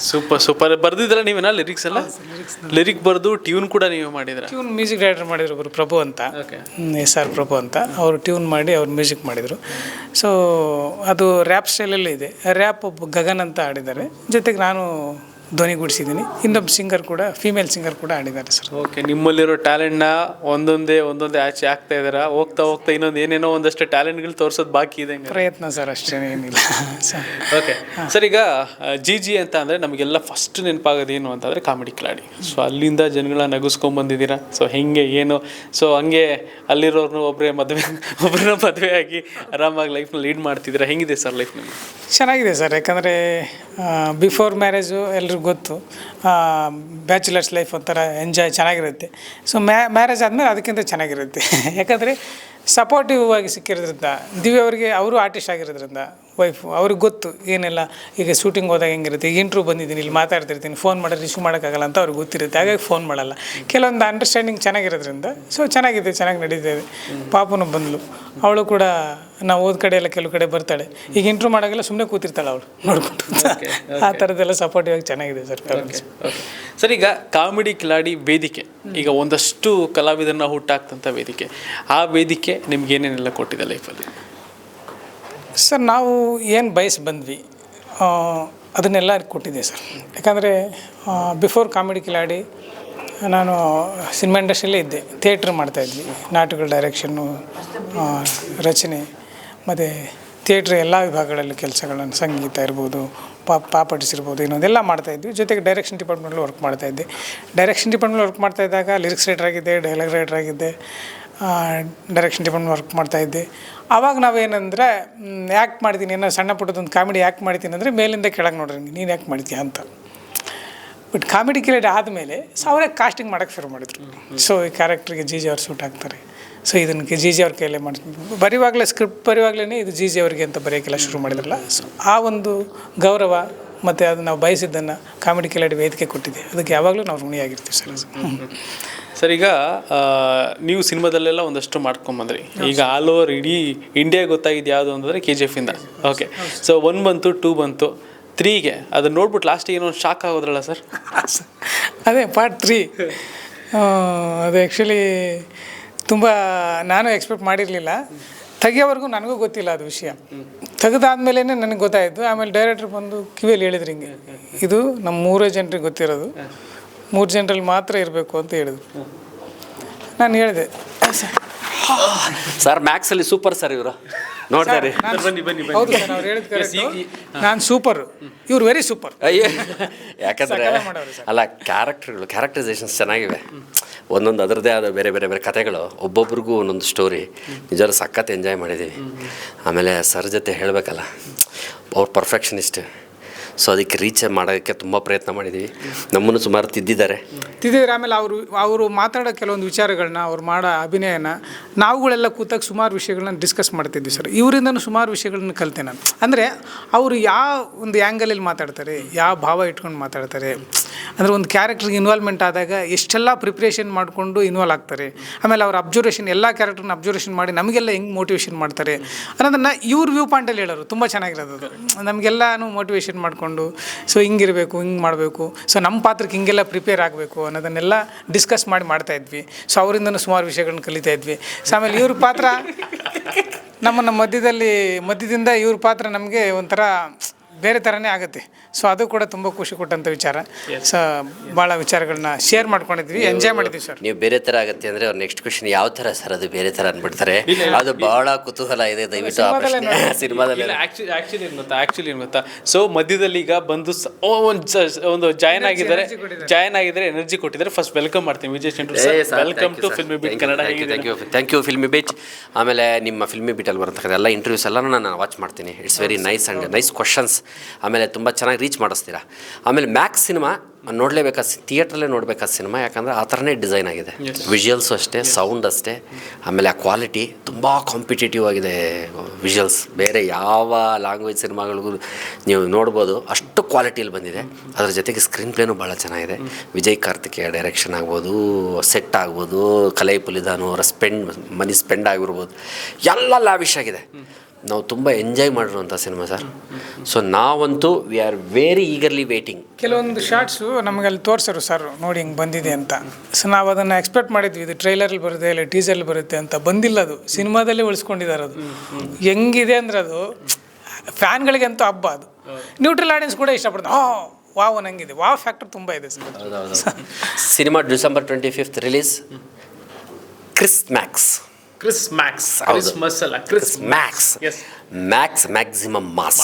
Super super. ಬರ್ದಿದ್ರ ನೀವೇನಾ ಲಿರಿಕ್ಸ್ ಎಲ್ಲ? ಲಿರಿಕ್ ಬರೆದು ಟ್ಯೂನ್ ಕೂಡ ನೀವೇ ಮಾಡಿದ್ರ? ಟ್ಯೂನ್ ಮ್ಯೂಸಿಕ್ ಡೈರೆಕ್ಟರ್ ಮಾಡಿದ್ರು ಒಬ್ಬರು ಪ್ರಭು ಅಂತ, SR ಪ್ರಭು ಅಂತ, ಅವರು ಟ್ಯೂನ್ ಮಾಡಿ ಅವ್ರು ಮ್ಯೂಸಿಕ್ ಮಾಡಿದರು. ಸೊ ಅದು ರ್ಯಾಪ್ ಸ್ಟೈಲಲ್ಲಿ ಇದೆ. ರ್ಯಾಪ್ ಒಬ್ಬ ಗಗನ್ ಅಂತ ಆಡಿದ್ದಾರೆ, ಜೊತೆಗೆ ನಾನು ಧ್ವನಿಗೂಡಿಸಿದ್ದೀನಿ. ಇನ್ನೊಬ್ಬ ಸಿಂಗರ್ ಕೂಡ, ಫೀಮೇಲ್ ಸಿಂಗರ್ ಕೂಡ ಆಡಿದ್ದಾರೆ ಸರ್. ಓಕೆ, ನಿಮ್ಮಲ್ಲಿರೋ ಟ್ಯಾಲೆಂಟ್ನ ಒಂದೊಂದೇ ಆಚೆ ಆಗ್ತಾ ಇದ್ದಾರಾ? ಹೋಗ್ತಾ ಹೋಗ್ತಾ ಇನ್ನೊಂದು ಏನೇನೋ ಒಂದಷ್ಟು ಟ್ಯಾಲೆಂಟ್ಗಳು ತೋರಿಸೋದು ಬಾಕಿ ಇದೆ. ಪ್ರಯತ್ನ ಸರ್, ಅಷ್ಟೇ ಏನಿಲ್ಲ ಸರ್. ಓಕೆ ಸರ್, ಈಗ ಜಿ ಅಂತ ಅಂದರೆ ನಮಗೆಲ್ಲ ಫಸ್ಟ್ ನೆನಪಾಗೋದು ಏನು ಅಂತಂದರೆ ಕಾಮಿಡಿ ಕಿಲಾಡಿ. ಸೊ ಅಲ್ಲಿಂದ ಜನಗಳನ್ನ ನಗಿಸ್ಕೊಂಬಂದಿದ್ದೀರಾ. ಸೊ ಹೆಂಗೆ ಏನು, ಸೊ ಹಂಗೆ ಅಲ್ಲಿರೋರ್ನು ಒಬ್ಬರನ್ನ ಮದುವೆ ಆಗಿ ಆರಾಮಾಗಿ ಲೈಫ್ನ ಲೀಡ್ ಮಾಡ್ತಿದ್ದೀರಾ. ಹೆಂಗಿದೆ ಸರ್ ಲೈಫ್ ನಿಮಗೆ? ಚೆನ್ನಾಗಿದೆ ಸರ್, ಯಾಕಂದರೆ ಬಿಫೋರ್ ಮ್ಯಾರೇಜು ಎಲ್ರಿಗೂ ಗೊತ್ತು, ಬ್ಯಾಚುಲರ್ಸ್ ಲೈಫ್ ಒಂಥರ ಎಂಜಾಯ್ ಚೆನ್ನಾಗಿರುತ್ತೆ. ಸೊ ಮ್ಯಾರೇಜ್ ಆದಮೇಲೆ ಅದಕ್ಕಿಂತ ಚೆನ್ನಾಗಿರುತ್ತೆ. ಯಾಕಂದರೆ ಸಪೋರ್ಟಿವ್ ಆಗಿ ಸಿಕ್ಕಿರೋದ್ರಿಂದ, ದಿವ್ಯ ಅವರಿಗೆ ಅವರು ಆರ್ಟಿಸ್ಟ್ ಆಗಿರೋದ್ರಿಂದ ವೈಫು ಅವ್ರಿಗೆ ಗೊತ್ತು ಏನೆಲ್ಲ. ಈಗ ಶೂಟಿಂಗ್ ಹೋದಾಗ ಹೆಂಗಿರುತ್ತೆ, ಈಗ ಇಂಟ್ರ್ಯೂ ಬಂದಿದ್ದೀನಿ, ಇಲ್ಲಿ ಮಾತಾಡ್ತಿರ್ತೀನಿ, ಫೋನ್ ಮಾಡಿದ್ರೆ ರಿಸೀವ್ ಮಾಡೋಕ್ಕಾಗಲ್ಲ ಅಂತ ಅವ್ರಿಗೆ ಗೊತ್ತಿರುತ್ತೆ, ಹಾಗಾಗಿ ಫೋನ್ ಮಾಡಲ್ಲ. ಕೆಲವೊಂದು ಅಂಡರ್ಸ್ಟ್ಯಾಂಡಿಂಗ್ ಚೆನ್ನಾಗಿರೋದ್ರಿಂದ ಸೊ ಚೆನ್ನಾಗಿದೆ, ಚೆನ್ನಾಗಿ ನಡೀತಾಯಿದೆ. ಪಾಪನು ಬಂದಳು, ಅವಳು ಕೂಡ ನಾವು ಹೋದ ಕಡೆ ಎಲ್ಲ ಕೆಲವು ಕಡೆ ಬರ್ತಾಳೆ. ಈಗ ಇಂಟ್ರ್ಯೂ ಮಾಡೋಕ್ಕೆಲ್ಲ ಸುಮ್ಮನೆ ಕೂತಿರ್ತಾಳೆ ಅವಳು ನೋಡ್ಕೊಂಡು. ಆ ಥರದ್ದೆಲ್ಲ ಸಪೋರ್ಟಿವ್ ಆಗಿ ಚೆನ್ನಾಗಿದೆ ಸರ್. ಸರ್, ಈಗ ಕಾಮಿಡಿ ಕಿಲಾಡಿ ವೇದಿಕೆ ಈಗ ಒಂದಷ್ಟು ಕಲಾವಿದರನ್ನ ಹುಟ್ಟಾಕ್ತಂಥ ವೇದಿಕೆ, ಆ ವೇದಿಕೆ ನಿಮ್ಗೆ ಏನೇನೆಲ್ಲ ಕೊಟ್ಟಿದೆ ಲೈಫಲ್ಲಿ? ಸರ್, ನಾವು ಏನು ಬಯಸಿ ಬಂದ್ವಿ ಅದನ್ನೆಲ್ಲ ಕೊಟ್ಟಿದ್ದೆ ಸರ್. ಯಾಕಂದರೆ ಬಿಫೋರ್ ಕಾಮಿಡಿ ಕಿಲಾಡಿ ನಾನು ಸಿನಿಮಾ ಇಂಡಸ್ಟ್ರಿಯಲ್ಲೇ ಇದ್ದೆ, ಥಿಯೇಟ್ರ್ ಮಾಡ್ತಾಯಿದ್ವಿ, ನಾಟಕಗಳ ಡೈರೆಕ್ಷನ್ನು, ರಚನೆ ಮತ್ತು ಥಿಯೇಟ್ರ್ ಎಲ್ಲ ವಿಭಾಗಗಳಲ್ಲಿ ಕೆಲಸಗಳನ್ನು, ಸಂಗೀತ ಇರ್ಬೋದು, ಪಾಪಟಿಸ್ ಇರ್ಬೋದು, ಇನ್ನೊಂದೆಲ್ಲ ಮಾಡ್ತಾಯಿದ್ವಿ. ಜೊತೆಗೆ ಡೈರೆಕ್ಷನ್ ಡಿಪಾರ್ಟ್ಮೆಂಟಲ್ಲಿ ವರ್ಕ್ ಮಾಡ್ತಾಯಿದ್ದೆ. ಡೈರೆಕ್ಷನ್ ಡಿಪಾರ್ಟ್ಮೆಂಟ್ ವರ್ಕ್ ಮಾಡ್ತಾಯಿದ್ದಾಗ ಲಿರಿಕ್ಸ್ ರೈಟರ್ ಆಗಿದ್ದೆ, ಡೈಲಾಗ್ ರೈಟರ್ ಆಗಿದ್ದೆ, ಡೈರೆಕ್ಷನ್ ಡಿಪಾರ್ಟ್ಮೆಂಟ್ ವರ್ಕ್ ಮಾಡ್ತಾಯಿದ್ದೆ. ಆವಾಗ ನಾವೇನಂದರೆ ಆ್ಯಕ್ಟ್ ಮಾಡ್ತೀನಿ, ಏನೋ ಸಣ್ಣ ಪುಟ್ಟದೊಂದು ಕಾಮಿಡಿ ಆ್ಯಕ್ಟ್ ಮಾಡ್ತೀನಿ ಅಂದರೆ ಮೇಲಿಂದ ಕೆಳಗೆ ನೋಡ್ರಿ ನೀನು ಯಾಕೆ ಮಾಡ್ತೀಯ ಅಂತ. ಬಟ್ ಕಾಮಿಡಿ ಕಿಲಾಡಿ ಆದಮೇಲೆ ಅವರೇ ಕಾಸ್ಟಿಂಗ್ ಮಾಡೋಕ್ಕೆ ಶುರು ಮಾಡಿದ್ರು. ಸೊ ಈ ಕ್ಯಾರೆಕ್ಟ್ರಿಗೆ ಜಿ ಅವ್ರು ಸೂಟ್ ಆಗ್ತಾರೆ, ಸೊ ಇದನ್ನು ಜಿ ಅವ್ರ ಕೈಯಲ್ಲೇ ಮಾಡ್ತೀನಿ, ಬರೆಯುವಾಗಲೇ ಸ್ಕ್ರಿಪ್ಟ್ ಬರೆಯುವಾಗಲೇ ಇದು ಜಿ ಅವರಿಗೆ ಅಂತ ಬರೆಯೋಕ್ಕೆಲ್ಲ ಶುರು ಮಾಡಿದ್ರಲ್ಲ. ಸೊ ಆ ಒಂದು ಗೌರವ ಮತ್ತು ಅದು ನಾವು ಬಯಸಿದ್ದನ್ನು ಕಾಮಿಡಿ ಕಿಲಾಡಿ ವೇದಿಕೆ ಕೊಟ್ಟಿದೆ, ಅದಕ್ಕೆ ಯಾವಾಗಲೂ ನಾವು ಋಣಿಯಾಗಿರ್ತೀವಿ ಸರ್. ಸರ್, ಈಗ ನೀವು ಸಿನಿಮಾದಲ್ಲೆಲ್ಲ ಒಂದಷ್ಟು ಮಾಡ್ಕೊಂಬಂದ್ರಿ, ಈಗ ಆಲ್ ಓವರ್ ಇಡೀ ಇಂಡಿಯಾ ಗೊತ್ತಾಗಿದ್ದು ಯಾವುದು ಅಂತಂದರೆ KGF ಇಂದ. ಓಕೆ, ಸೊ 1 ಬಂತು, 2 ಬಂತು, 3ಗೆ ಅದನ್ನು ನೋಡ್ಬಿಟ್ಟು ಲಾಸ್ಟಿಗೆ ಏನೋ ಶಾಕ್ ಆಗೋದ್ರಲ್ಲ ಸರ್? ಅದೇ ಪಾರ್ಟ್ 3 ಅದು ಆ್ಯಕ್ಚುಲಿ ತುಂಬ ನಾನು ಎಕ್ಸ್ಪೆಕ್ಟ್ ಮಾಡಿರಲಿಲ್ಲ. ತೆಗಿಯೋವರೆಗೂ ನನಗೂ ಗೊತ್ತಿಲ್ಲ ಅದು ವಿಷಯ. ತೆಗೆದಾದ್ಮೇಲೆ ನನಗೆ ಗೊತ್ತಾಯಿತು. ಆಮೇಲೆ ಡೈರೆಕ್ಟ್ರ್ ಬಂದು ಕಿವಿಯಲ್ಲಿ ಹೇಳಿದ್ರು, ಹಿಂಗೆ ಇದು ನಮ್ಮ 3 ಜನರಿಗೆ ಗೊತ್ತಿರೋದು, 3 ಜನರಲ್ಲಿ ಮಾತ್ರ ಇರಬೇಕು ಅಂತ ಹೇಳಿದ್ರು. ನಾನು ಹೇಳಿದೆ ಸರ್ ಮ್ಯಾಕ್ಸಲ್ಲಿ ಸೂಪರ್ ಸರ್ ಇವರು ನೋಡ್ತಾರೆ. ಹೌದು ಸರ್, ಅವ್ರು ಹೇಳಿದ ಕರೆಕ್ಟು, ನಾನು ಸೂಪರ್, ಇವ್ರು ವೆರಿ ಸೂಪರ್. ಅಯ್ಯೋ, ಯಾಕಂದರೆ ಅಲ್ಲ, ಕ್ಯಾರೆಕ್ಟರೈಸೇಷನ್ಸ್ ಚೆನ್ನಾಗಿವೆ, ಒಂದೊಂದು ಅದರದ್ದೇ ಆದ ಬೇರೆ ಬೇರೆ ಬೇರೆ ಕಥೆಗಳು, ಒಬ್ಬೊಬ್ರಿಗೂ ಒಂದೊಂದು ಸ್ಟೋರಿ. ನಿಜವಾಗ್ಲೂ ಸಖತ್ ಎಂಜಾಯ್ ಮಾಡಿದ್ದೀವಿ. ಆಮೇಲೆ ಸರ್ ಜೊತೆ ಹೇಳಬೇಕಲ್ಲ, ಅವ್ರು ಪರ್ಫೆಕ್ಷನಿಸ್ಟ್. ಸೊ ಅದಕ್ಕೆ ರೀಚ್ ಮಾಡೋಕ್ಕೆ ತುಂಬ ಪ್ರಯತ್ನ ಮಾಡಿದ್ದೀವಿ. ನಮ್ಮನ್ನು ಸುಮಾರು ತಿದ್ದಿದ್ದಾರೆ. ಆಮೇಲೆ ಅವರು ಮಾತಾಡೋ ಕೆಲವೊಂದು ವಿಚಾರಗಳನ್ನ, ಅವ್ರು ಮಾಡೋ ಅಭಿನಯನ ನಾವುಗಳೆಲ್ಲ ಕೂತಾಗ ಸುಮಾರು ವಿಷಯಗಳನ್ನ ಡಿಸ್ಕಸ್ ಮಾಡ್ತಿದ್ವಿ ಸರ್. ಇವರಿಂದನೂ ಸುಮಾರು ವಿಷಯಗಳನ್ನ ಕಲಿತೆ ನಾನು. ಅಂದರೆ ಅವರು ಯಾವ ಒಂದು ಆ್ಯಂಗಲಲ್ಲಿ ಮಾತಾಡ್ತಾರೆ, ಯಾವ ಭಾವ ಇಟ್ಕೊಂಡು ಮಾತಾಡ್ತಾರೆ, ಅಂದರೆ ಒಂದು ಕ್ಯಾರೆಕ್ಟ್ರಿಗೆ ಇನ್ವಾಲ್ವ್ಮೆಂಟ್ ಆದಾಗ ಎಷ್ಟೆಲ್ಲ ಪ್ರಿಪ್ರೇಷನ್ ಮಾಡಿಕೊಂಡು ಇನ್ವಾಲ್ವ್ ಆಗ್ತಾರೆ. ಆಮೇಲೆ ಅವ್ರ ಅಬ್ಸರ್ವೇಷನ್, ಎಲ್ಲ ಕ್ಯಾರೆಕ್ಟ್ರನ್ನ ಅಬ್ಸರ್ವೇಷನ್ ಮಾಡಿ ನಮಗೆಲ್ಲ ಹೆಂಗೆ ಮೋಟಿವೇಶನ್ ಮಾಡ್ತಾರೆ ಅನ್ನೋದನ್ನು ಇವ್ರ ವ್ಯೂ ಪಾಯಿಂಟಲ್ಲಿ ಹೇಳೋರು. ತುಂಬ ಚೆನ್ನಾಗಿರೋದು ಅದು. ನಮಗೆಲ್ಲನೂ ಮೋಟಿವೇಶನ್ ಮಾಡಿಕೊಂಡು, ಸೊ ಹಿಂಗಿರಬೇಕು, ಹಿಂಗೆ ಮಾಡಬೇಕು, ಸೊ ನಮ್ಮ ಪಾತ್ರಕ್ಕೆ ಹಿಂಗೆಲ್ಲ ಪ್ರಿಪೇರ್ ಆಗಬೇಕು ಅನ್ನೋದನ್ನೆಲ್ಲ ಡಿಸ್ಕಸ್ ಮಾಡ್ತಾಯಿದ್ವಿ. ಸೊ ಅವರಿಂದನೂ ಸುಮಾರು ವಿಷಯಗಳನ್ನ ಕಲಿತಾ ಇದ್ವಿ. ಸೊ ಆಮೇಲೆ ಇವ್ರ ಪಾತ್ರ ನಮ್ಮನ್ನು ಮಧ್ಯದಿಂದ ಇವ್ರ ಪಾತ್ರ ನಮಗೆ ಒಂಥರ ಬೇರೆ ಥರನೇ ಆಗುತ್ತೆ. ಸೊ ಅದು ಕೂಡ ತುಂಬ ಖುಷಿ ಕೊಟ್ಟಂಥ ವಿಚಾರ. ಸೊ ಭಾಳ ವಿಚಾರಗಳನ್ನ ಶೇರ್ ಮಾಡ್ಕೊಂಡಿದ್ವಿ, ಎಂಜಾಯ್ ಮಾಡಿದ್ವಿ ಸರ್. ನೀವು ಬೇರೆ ಥರ ಆಗುತ್ತೆ ಅಂದರೆ ಅವ್ರು ನೆಕ್ಸ್ಟ್ ಕ್ವಶನ್ ಯಾವ ಥರ ಸರ್ ಅದು ಬೇರೆ ಥರ ಅಂದ್ಬಿಡ್ತಾರೆ. ಅದು ಭಾಳ ಕುತೂಹಲ ಇದೆ, ದಯವಿಟ್ಟು ಆ ಪ್ರಶ್ನೆ ಸಿನಿಮಾದಲ್ಲಿ. ಆ್ಯಕ್ಚುಲಿ ಏನು ಗೊತ್ತಾ, ಸೊ ಮಧ್ಯದಲ್ಲಿ ಈಗ ಬಂದು ಒಂದು ಜಾಯ್ನ್ ಆಗಿದ್ದಾರೆ ಎನರ್ಜಿ ಕೊಟ್ಟಿದ್ದಾರೆ. ಫಸ್ಟ್ ವೆಲ್ಕಮ್ ಮಾಡ್ತೀನಿ Vijay Chandra sir, welcome to Filmibeat Kannada. Thank you Filmibeat. ಆಮೇಲೆ ನಿಮ್ಮ ಫಿಲ್ಮಿ ಬೀಟಲ್ಲಿ ಬರ್ತಕ್ಕಂಥ ಎಲ್ಲ ಇಂಟರ್ವ್ಯೂಸ್ ಎಲ್ಲನೂ ನಾನು ವಾಚ್ ಮಾಡ್ತೀನಿ. It's very nice and nice questions. ಆಮೇಲೆ ತುಂಬ ಚೆನ್ನಾಗಿ ರೀಚ್ ಮಾಡಿಸ್ತೀರಾ. ಆಮೇಲೆ ಮ್ಯಾಕ್ಸ್ ಸಿನಿಮಾ ನೋಡಲೇಬೇಕಾದ, ಥಿಯೇಟ್ರಲ್ಲೇ ನೋಡಬೇಕಾದ ಸಿನಿಮಾ. ಯಾಕಂದರೆ ಆ ಥರನೇ ಡಿಸೈನ್ ಆಗಿದೆ. ವಿಜುವಲ್ಸು ಅಷ್ಟೇ, ಸೌಂಡ್ ಅಷ್ಟೇ, ಆಮೇಲೆ ಆ ಕ್ವಾಲಿಟಿ ತುಂಬ ಕಾಂಪಿಟೇಟಿವ್ ಆಗಿದೆ. ವಿಜುವಲ್ಸ್ ಬೇರೆ ಯಾವ ಲ್ಯಾಂಗ್ವೇಜ್ ಸಿನಿಮಾಗಳಿಗೂ ನೀವು ನೋಡ್ಬೋದು, ಅಷ್ಟು ಕ್ವಾಲಿಟಿಯಲ್ಲಿ ಬಂದಿದೆ. ಅದ್ರ ಜೊತೆಗೆ ಸ್ಕ್ರೀನ್ ಪ್ಲೇನೂ ಭಾಳ ಚೆನ್ನಾಗಿದೆ. ವಿಜಯ್ ಕಾರ್ತಿಕೇಯ ಡೈರೆಕ್ಷನ್ ಆಗ್ಬೋದು, ಸೆಟ್ ಆಗ್ಬೋದು, ಕಲೈ ಪುಲಿದಾನು ಅವರ ಮನಿ ಸ್ಪೆಂಡ್ ಆಗಿರ್ಬೋದು, ಎಲ್ಲ ಲ್ಯಾವಿಶ್ ಆಗಿದೆ. ನಾವು ತುಂಬ ಎಂಜಾಯ್ ಮಾಡಿರುವಂಥ ಸಿನಿಮಾ ಸರ್. ಸೊ ನಾವಂತೂ we are very eagerly waiting. ಕೆಲವೊಂದು ಶಾರ್ಟ್ಸು ನಮಗೆ ಅಲ್ಲಿ ತೋರಿಸರು ಸರ್, ನೋಡಿ ಹಿಂಗೆ ಬಂದಿದೆ ಅಂತ. ಸೊ ನಾವು ಅದನ್ನು ಎಕ್ಸ್ಪೆಕ್ಟ್ ಮಾಡಿದ್ವಿ, ಇದು ಟ್ರೈಲರಲ್ಲಿ ಬರುತ್ತೆ ಇಲ್ಲ ಟೀಸರ್ಲಿ ಬರುತ್ತೆ ಅಂತ. ಬಂದಿಲ್ಲ, ಅದು ಸಿನಿಮಾದಲ್ಲೇ ಉಳಿಸ್ಕೊಂಡಿದ್ದಾರೆ. ಅದು ಹೆಂಗಿದೆ ಅಂದರೆ ಅದು ಫ್ಯಾನ್ಗಳಿಗಂತೂ ಹಬ್ಬ. ಅದು ನ್ಯೂಟ್ರಲ್ ಆಡಿಯನ್ಸ್ ಕೂಡ ಇಷ್ಟಪಡ್ತಾರೆ. ವಾವ್ ನಂಗಿದೆ, ವಾವ್ ಫ್ಯಾಕ್ಟರ್ ತುಂಬ ಇದೆ sir. Cinema December 25 release. Christmas maximum mass.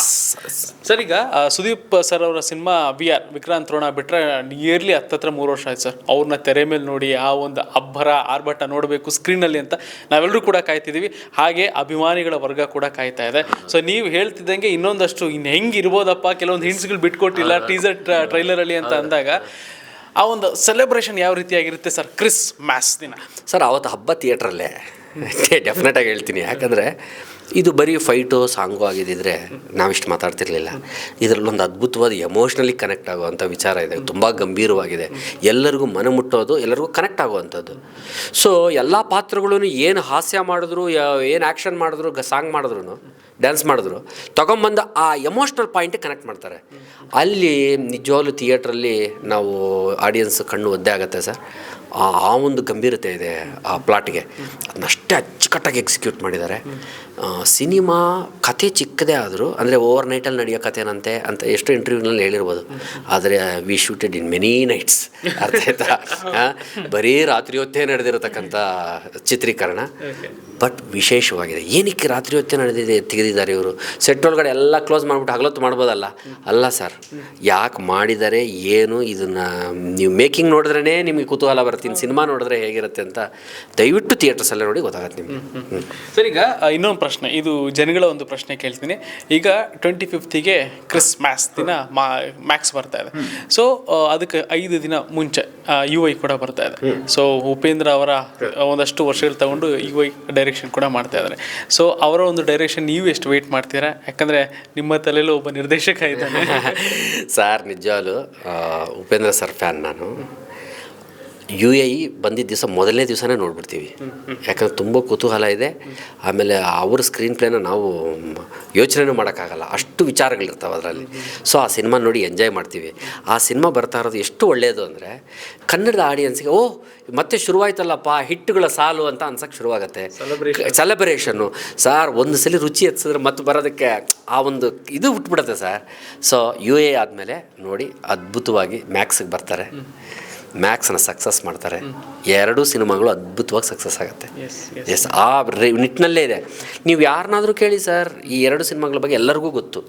Sir ಈಗ ಸುದೀಪ್ ಸರ್ ಅವರ ಸಿನಿಮಾ ವಿಕ್ರಾಂತ್ ರೋಣ ಬಿಟ್ಟರೆ ನಿಯರ್ಲಿ 3 ವರ್ಷ ಆಯ್ತು ಸರ್. ಅವ್ರನ್ನ ತೆರೆ ಮೇಲೆ ನೋಡಿ ಆ ಒಂದು ಅಬ್ಬರ ಆರ್ಭಟ ನೋಡಬೇಕು ಸ್ಕ್ರೀನಲ್ಲಿ ಅಂತ ನಾವೆಲ್ಲರೂ ಕೂಡ ಕಾಯ್ತಿದ್ದೀವಿ. ಹಾಗೆ ಅಭಿಮಾನಿಗಳ ವರ್ಗ ಕೂಡ ಕಾಯ್ತಾ ಇದೆ. ಸೊ ನೀವು ಹೇಳ್ತಿದ್ದಂಗೆ ಇನ್ನೊಂದಷ್ಟು ಹೆಂಗೆ ಇರ್ಬೋದಪ್ಪ, ಕೆಲವೊಂದು ಹಿಂಟ್ಸ್ಗಳು ಬಿಟ್ಕೊಟ್ಟಿಲ್ಲ ಟೀಸರ್ ಟ್ರೈಲರಲ್ಲಿ ಅಂತ ಅಂದಾಗ ಆ ಒಂದು ಸೆಲೆಬ್ರೇಷನ್ ಯಾವ ರೀತಿಯಾಗಿರುತ್ತೆ ಸರ್ ಕ್ರಿಸ್ ಮ್ಯಾಕ್ಸ್ ದಿನ? ಸರ್ ಅವತ್ತು ಹಬ್ಬ ಥಿಯೇಟ್ರಲ್ಲೇ ಡೆಫಿನೆಟಾಗಿ ಹೇಳ್ತೀನಿ. ಯಾಕಂದರೆ ಇದು ಬರೀ ಫೈಟು ಸಾಂಗು ಆಗಿದ್ದಿದ್ರೆ ನಾವಿಷ್ಟು ಮಾತಾಡ್ತಿರ್ಲಿಲ್ಲ. ಇದರಲ್ಲೊಂದು ಅದ್ಭುತವಾದ ಎಮೋಷ್ನಲಿ ಕನೆಕ್ಟ್ ಆಗುವಂಥ ವಿಚಾರ ಇದೆ. ತುಂಬ ಗಂಭೀರವಾಗಿದೆ, ಎಲ್ಲರಿಗೂ ಮನ ಮುಟ್ಟೋದು, ಎಲ್ಲರಿಗೂ ಕನೆಕ್ಟ್ ಆಗುವಂಥದ್ದು. ಸೊ ಎಲ್ಲ ಪಾತ್ರಗಳೂ ಏನು ಹಾಸ್ಯ ಮಾಡಿದ್ರು, ಏನು ಆ್ಯಕ್ಷನ್ ಮಾಡಿದ್ರು, ಸಾಂಗ್ ಮಾಡಿದ್ರು, ಡ್ಯಾನ್ಸ್ ಮಾಡಿದ್ರು, ತೊಗೊಂಬಂದು ಆ ಎಮೋಷ್ನಲ್ ಪಾಯಿಂಟಿಗೆ ಕನೆಕ್ಟ್ ಮಾಡ್ತಾರೆ. ಅಲ್ಲಿ ನಿಜವಾಗ್ಲೂ ಥಿಯೇಟ್ರಲ್ಲಿ ನಾವು ಆಡಿಯನ್ಸ್ ಕಣ್ಣು ಒದ್ದೆ ಆಗುತ್ತೆ ಸರ್. ಆ ಒಂದು ಗಂಭೀರತೆ ಇದೆ ಆ ಪ್ಲಾಟ್ಗೆ. ಅದನ್ನಷ್ಟೇ ಅಚ್ಚುಕಟ್ಟಾಗಿ ಎಕ್ಸಿಕ್ಯೂಟ್ ಮಾಡಿದ್ದಾರೆ. ಸಿನಿಮಾ ಕಥೆ ಚಿಕ್ಕದೇ ಆದರೂ, ಅಂದರೆ ಓವರ್ ನೈಟಲ್ಲಿ ನಡೆಯೋ ಕಥೆನಂತೆ ಅಂತ ಎಷ್ಟು ಇಂಟರ್ವ್ಯೂನಲ್ಲಿ ಹೇಳಿರ್ಬೋದು. ಆದರೆ we shooted in many nights. ಅರ್ಥ ಆಯ್ತಾ? ಬರೀ ರಾತ್ರಿ ಹೊತ್ತೇ ನಡೆದಿರತಕ್ಕಂಥ ಚಿತ್ರೀಕರಣ. ಬಟ್ ವಿಶೇಷವಾಗಿದೆ. ಏನಕ್ಕೆ ರಾತ್ರಿ ಹೊತ್ತೇ ತೆಗೆದಿದ್ದಾರೆ ಇವರು? ಸೆಟ್ ಒಳಗಡೆ ಎಲ್ಲ ಕ್ಲೋಸ್ ಮಾಡಿಬಿಟ್ಟು ಹಗಲೊತ್ತು ಮಾಡ್ಬೋದಲ್ಲ? ಅಲ್ಲ ಸರ್, ಯಾಕೆ ಮಾಡಿದ್ದಾರೆ, ಏನು ಇದನ್ನು ನೀವು ಮೇಕಿಂಗ್ ನೋಡಿದ್ರೇ ನಿಮಗೆ ಕುತೂಹಲ ಬರುತ್ತೆ. ಸಿನಿಮಾ ನೋಡಿದ್ರೆ ಹೇಗಿರುತ್ತೆ ಅಂತ ದಯವಿಟ್ಟು ಥಿಯೇಟರ್ಸಲ್ಲೇ ನೋಡಿ ಗೊತ್ತಾಗತ್ತೆ ನಿಮಗೆ. ಸರ್ ಈಗ ಇನ್ನೊಂದು ಪ್ರಶ್ನೆ, ಇದು ಜನಗಳ ಒಂದು ಪ್ರಶ್ನೆ ಕೇಳ್ತೀನಿ. ಈಗ 25ಗೆ ಕ್ರಿಸ್ ಮ್ಯಾಕ್ಸ್ ದಿನ ಮ್ಯಾಕ್ಸ್ ಬರ್ತಾ ಇದೆ. ಸೊ ಅದಕ್ಕೆ 5 ದಿನ ಮುಂಚೆ UI ಕೂಡ ಬರ್ತಾ ಇದೆ. ಸೊ ಉಪೇಂದ್ರ ಅವರ ಒಂದಷ್ಟು ವರ್ಷಗಳು ತಗೊಂಡು UI ಡೈರೆಕ್ಷನ್ ಕೂಡ ಮಾಡ್ತಾ ಇದ್ದಾರೆ. ಸೊ ಅವರ ಒಂದು ಡೈರೆಕ್ಷನ್ ನೀವು ಎಷ್ಟು ವೆಯ್ಟ್ ಮಾಡ್ತೀರಾ? ಯಾಕಂದರೆ ನಿಮ್ಮ ತಲೆಯಲ್ಲೂ ಒಬ್ಬ ನಿರ್ದೇಶಕ ಇದ್ದಾನೆ. ಸರ್ ನಿಜವಾಗ್ಲೂ ಉಪೇಂದ್ರ ಸರ್ ಫ್ಯಾನ್ ನಾನು. UAE ಬಂದಿದ್ದ ದಿವಸ ಮೊದಲನೇ ದಿವಸನೇ ನೋಡ್ಬಿಡ್ತೀವಿ. ಯಾಕಂದರೆ ತುಂಬ ಕುತೂಹಲ ಇದೆ. ಆಮೇಲೆ ಅವ್ರ ಸ್ಕ್ರೀನ್ ಪ್ಲೇನ ನಾವು ಯೋಚನೆನೂ ಮಾಡೋಕ್ಕಾಗಲ್ಲ, ಅಷ್ಟು ವಿಚಾರಗಳಿರ್ತಾವೆ ಅದರಲ್ಲಿ. ಸೊ ಆ ಸಿನಿಮಾ ನೋಡಿ ಎಂಜಾಯ್ ಮಾಡ್ತೀವಿ. ಆ ಸಿನಿಮಾ ಬರ್ತಾ ಇರೋದು ಎಷ್ಟು ಒಳ್ಳೆಯದು ಅಂದರೆ ಕನ್ನಡದ ಆಡಿಯನ್ಸ್ಗೆ ಮತ್ತೆ ಶುರುವಾಯ್ತಲ್ಲಪ್ಪ ಹಿಟ್ಟುಗಳ ಸಾಲು ಅಂತ ಅನ್ಸೋಕ್ಕೆ ಶುರುವಾಗುತ್ತೆ. ಸೆಲೆಬ್ರೇಷನ್ನು ಸಾರ್, ಒಂದು ಸಲ ರುಚಿ ಎತ್ಸಿದ್ರೆ ಮತ್ತೆ ಬರೋದಕ್ಕೆ ಆ ಒಂದು ಇದು ಹುಟ್ಬಿಡುತ್ತೆ ಸರ್. ಸೊ UAE ಆದಮೇಲೆ ನೋಡಿ ಅದ್ಭುತವಾಗಿ ಮ್ಯಾಕ್ಸಿಗೆ ಬರ್ತಾರೆ, ಮ್ಯಾಕ್ಸನ್ನ ಸಕ್ಸಸ್ ಮಾಡ್ತಾರೆ. 2 ಸಿನಿಮಾಗಳು ಅದ್ಭುತವಾಗಿ ಸಕ್ಸಸ್ ಆಗುತ್ತೆ. ಎಸ್, ಆ ನಿಟ್ಟಿನಲ್ಲೇ ಇದೆ. ನೀವು ಯಾರನ್ನಾದರೂ ಕೇಳಿ ಸರ್, ಈ 2 ಸಿನಿಮಾಗಳ ಬಗ್ಗೆ ಎಲ್ಲರಿಗೂ ಗೊತ್ತು.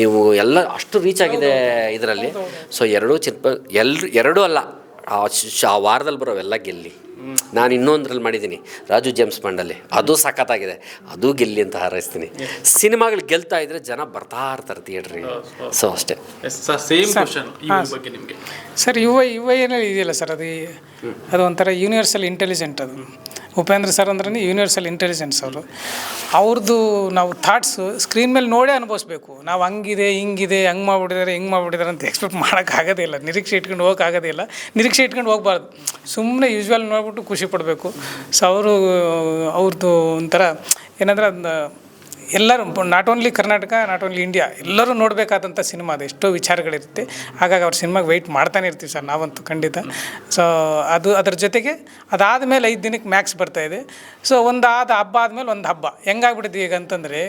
ನೀವು ಎಲ್ಲ ಅಷ್ಟು ರೀಚ್ ಆಗಿದೆ ಇದರಲ್ಲಿ. ಸೊ 2 ಅಲ್ಲ, ಆ ವಾರದಲ್ಲಿ ಬರೋವೆಲ್ಲ ಗೆಲ್ಲಿ. ನಾನು ಇನ್ನೊಂದರಲ್ಲಿ ಮಾಡಿದ್ದೀನಿ, ರಾಜು ಜೇಮ್ಸ್ ಬಾಂಡಲ್ಲಿ, ಅದು ಸಖತ್ತಾಗಿದೆ, ಅದು ಗೆಲ್ಲಿ ಅಂತ ಹಾರೈಸ್ತೀನಿ. ಸಿನಿಮಾಗಳು ಗೆಲ್ತಾ ಇದ್ರೆ ಜನ ಬರ್ತಾ ಇರ್ತಾರೆ ಥಿಯೇಟ್ರಿಗೆ. ಸೊ ಅಷ್ಟೇ ಸರ್. UI ಏನಲ್ಲಿ ಇದೆಯಲ್ಲ ಸರ್, ಅದು ಒಂಥರ ಯೂನಿವರ್ಸಲ್ ಇಂಟೆಲಿಜೆಂಟ್. ಅದು ಉಪೇಂದ್ರ ಸರ್ ಅಂದ್ರೆ ಯೂನಿವರ್ಸಲ್ ಇಂಟೆಲಿಜೆನ್ಸ್ ಅವರು. ಅವ್ರದ್ದು ನಾವು ಥಾಟ್ಸು ಸ್ಕ್ರೀನ್ ಮೇಲೆ ನೋಡೇ ಅನುಭವಿಸ್ಬೇಕು. ನಾವು ಹಂಗಿದೆ ಹಿಂಗಿದೆ ಹಂಗೆ ಮಾಡ್ಬಿಟ್ಟಿದ್ದಾರೆ ಅಂತ ಎಕ್ಸ್ಪೆಕ್ಟ್ ಮಾಡೋಕ್ಕಾಗೋದೇ ಇಲ್ಲ. ನಿರೀಕ್ಷೆ ಇಟ್ಕೊಂಡು ಹೋಗೋಕ್ಕಾಗೋದೇ ಇಲ್ಲ. ನಿರೀಕ್ಷೆ ಇಟ್ಕೊಂಡು ಹೋಗ್ಬಾರ್ದು. ಸುಮ್ಮನೆ ಯೂಶ್ವಲ್ ನೋಡ್ಬಿಟ್ಟು ಖುಷಿ ಪಡಬೇಕು. ಸೊ ಅವ್ರದ್ದು ಒಂಥರ ಏನಂದ್ರೆ ಎಲ್ಲರೂ, not only Karnataka, not only India, ಎಲ್ಲರೂ ನೋಡಬೇಕಾದಂಥ ಸಿನಿಮಾ. ಅದು ಎಷ್ಟೋ ವಿಚಾರಗಳಿರುತ್ತೆ. ಹಾಗಾಗಿ ಅವ್ರ ಸಿನಿಮಾಗೆ ವೆಯ್ಟ್ ಮಾಡ್ತಾನೆ ಇರ್ತೀವಿ ಸರ್ ನಾವಂತೂ ಖಂಡಿತ. ಸೊ ಅದ್ರ ಜೊತೆಗೆ ಅದಾದಮೇಲೆ 5 ದಿನಕ್ಕೆ ಮ್ಯಾಕ್ಸ್ ಬರ್ತಾಯಿದೆ. ಸೊ ಹಬ್ಬ ಆದಮೇಲೆ ಒಂದು ಹಬ್ಬ ಹೆಂಗಾಗ್ಬಿಟ್ಟಿದೆ ಈಗ ಅಂತಂದರೆ,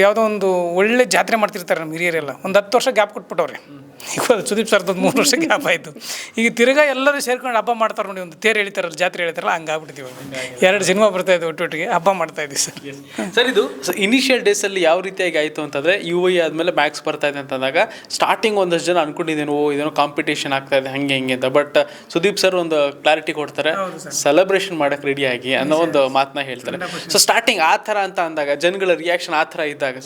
ಯಾವುದೋ ಒಂದು ಒಳ್ಳೆ ಜಾತ್ರೆ ಮಾಡ್ತಿರ್ತಾರೆ ನಮ್ಮ ಹಿರಿಯರೆಲ್ಲ ಒಂದು 10 ವರ್ಷ ಗ್ಯಾಪ್ ಕೊಟ್ಬಿಟ್ಟವ್ರೆ. ಈಗ ಸುದೀಪ್ ಸರ್ದು 3 ವರ್ಷ ಗ್ಯಾಪ್ ಆಯಿತು. ಈಗ ತಿರ್ಗಾ ಎಲ್ಲರೂ ಸೇರ್ಕೊಂಡು ಹಬ್ಬ ಮಾಡ್ತಾರೆ ನೋಡಿ, ಒಂದು ತೇರು ಎಳಿತಾರಲ್ಲ, ಜಾತ್ರೆ ಎಳಿತಾರಲ್ಲ, ಹಂಗೆ ಆಗ್ಬಿಡ್ತೀವಿ. 2 ಸಿನಿಮಾ ಬರ್ತಾಯಿದ್ದೆ ಒಟ್ಟೊಟ್ಟಿಗೆ ಹಬ್ಬ ಮಾಡ್ತಾಯಿದ್ದೀವಿ ಸರ್. ಸರ್, ಇದು ಇನಿಷಿಯಲ್ ಡೇಸಲ್ಲಿ ಯಾವ ರೀತಿಯಾಗಿ ಆಯಿತು ಅಂತಂದರೆ UI ಆದಮೇಲೆ ಮ್ಯಾಕ್ಸ್ ಬರ್ತಾ ಇದೆ ಅಂತಂದಾಗ ಸ್ಟಾರ್ಟಿಂಗ್ ಒಂದಷ್ಟು ಜನ ಅನ್ಕೊಂಡಿದ್ದೇನೆ ಇದೇನೋ ಕಾಂಪಿಟೇಷನ್ ಆಗ್ತಾ ಇದೆ ಹಂಗೆ ಹಿಂಗೆ ಅಂತ. ಬಟ್ ಸುದೀಪ್ ಸರ್ ಒಂದು ಕ್ಲಾರಿಟಿ ಕೊಡ್ತಾರೆ, ಸೆಲೆಬ್ರೇಷನ್ ಮಾಡೋಕ್ಕೆ ರೆಡಿಯಾಗಿ ಅನ್ನೋ ಒಂದು ಮಾತನ್ನ ಹೇಳ್ತಾರೆ. ಸೊ ಸ್ಟಾರ್ಟಿಂಗ್ ಆ ಥರ ಅಂತ ಅಂದಾಗ ಜನಗಳ ರಿಯಾಕ್ಷನ್ ಆ ಥರ ಇದ್ದಾಗ